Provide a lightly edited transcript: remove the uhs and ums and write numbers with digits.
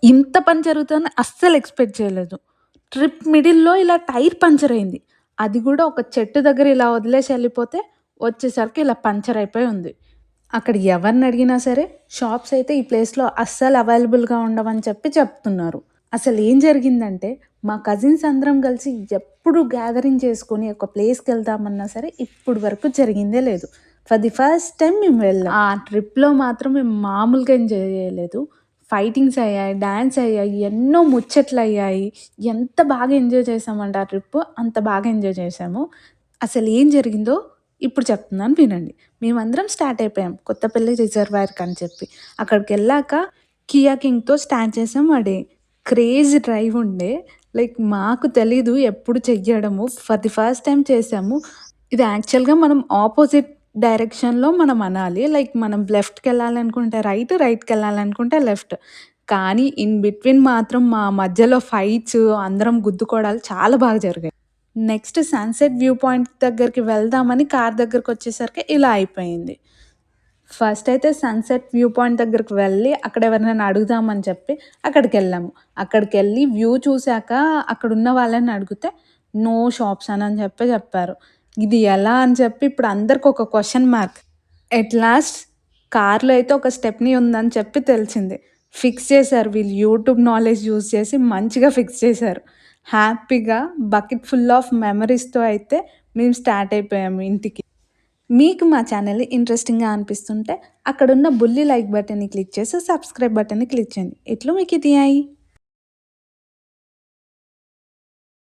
ఇంత పని జరుగుతదని అస్సలు ఎక్స్‌పెక్ట్ చేయలేదు. ట్రిప్ మిడిల్‌లో ఇలా టైర్ పంక్చర్ అయింది. అది గూడా ఒక చెట్టు దగ్గర ఇలా వదిలేసి ఎళ్ళిపోతే, వచ్చేసరికి ఇలా పంక్చర్ అయిపోయి ఉంది. అక్కడ ఎవరినడిగినా సరే, షాప్స్ అయితే ఈ ప్లేస్‌లో అస్సలు అవైలబుల్‌గా ఉండవని చెప్తున్నారు. అసలేం జరిగిందంటే, మా కజిన్స్ అందరం కలిసి ఎప్పుడు గ్యాదరింగ్ చేసుకొని ఒక ప్లేస్‌కెళ్దామన్నా సరే, ఇప్పటి వరకు జరిగిందే లేదు. ఫర్ ది ఫస్ట్ టైమ్ మేము వెళ్ళాం. ఆ ట్రిప్‌లో మాత్రం మేము మామూలుగా ఎంజాయ్ చేయలేదు. ఫైటింగ్స్ అయ్యాయి, డాన్స్ అయ్యాయి, ఎన్నో ముచ్చట్లయ్యాయి. ఎంత బాగా ఎంజాయ్ చేశామంటే ఆ ట్రిప్పు, అంత బాగా ఎంజాయ్ చేశాము. అసలేం జరిగిందో ఇప్పుడు చెప్తున్నాను వినండి. మేమందరం స్టార్ట్ అయిపోయాం. కొత్తపల్లి రిజర్వాయర్‌కని చెప్పి. అక్కడికెళ్ళాక కియా కింగ్‌తో స్టార్ట్ చేసాం మా డే. క్రేజీ డ్రైవ్ ఉండే. లైక్ మాకు తెలీదు ఎప్పుడు చెయ్యడము. ఫర్ ది ఫస్ట్ టైమ్ చేసాము. ఇది యాక్చువల్‌గా మనం ఆపోజిట్ డైరెక్షన్‌లో మనం అనాలి. లైక్ మనం లెఫ్ట్‌కెళ్ళాలనుకుంటే రైట్, రైట్‌కెళ్ళాలనుకుంటే లెఫ్ట్. కానీ ఇన్ బిట్వీన్ మాత్రం మా మధ్యలో ఫైట్స్, అందరం గుద్దుకోవడాలు చాలా బాగా జరిగాయి. నెక్స్ట్ సన్‌సెట్ వ్యూ పాయింట్ దగ్గరికి వెళ్దామని కార్ దగ్గరకొచ్చేసరికి ఇలా అయిపోయింది. ఫస్ట్ అయితే సన్‌సెట్ వ్యూ పాయింట్ దగ్గరికి వెళ్ళి, అక్కడ ఎవరినైనా అడుగుదామని చెప్పి అక్కడికెళ్ళాము. అక్కడికెళ్ళి వ్యూ చూసాక అక్కడున్న వాళ్ళని అడిగితే, నో షాప్స్ అని చెప్పారు. ఇది ఎలా అని చెప్పి ఇప్పుడు అందరికి ఒక క్వెషన్ మార్క్. ఎట్ లాస్ట్ కార్‌లో అయితే ఒక స్టెప్నీ ఉందని చెప్పి తెలిసింది. ఫిక్స్ చేశారు. వీళ్ళు యూట్యూబ్ నాలెడ్జ్ యూజ్ చేసి మంచిగా ఫిక్స్ చేశారు. హ్యాపీగా బకెట్ ఫుల్ ఆఫ్ మెమరీస్‌తో అయితే మేము స్టార్ట్ అయిపోయాము ఇంటికి. మీకు మా ఛానల్ ఇంట్రెస్టింగ్‌గా అనిపిస్తుంటే అక్కడున్న బుల్లి లైక్ బటన్‌ని క్లిక్ చేసి సబ్స్క్రైబ్ బటన్‌ని క్లిక్ చేయండి. ఎట్లు మీకు ఇది అయి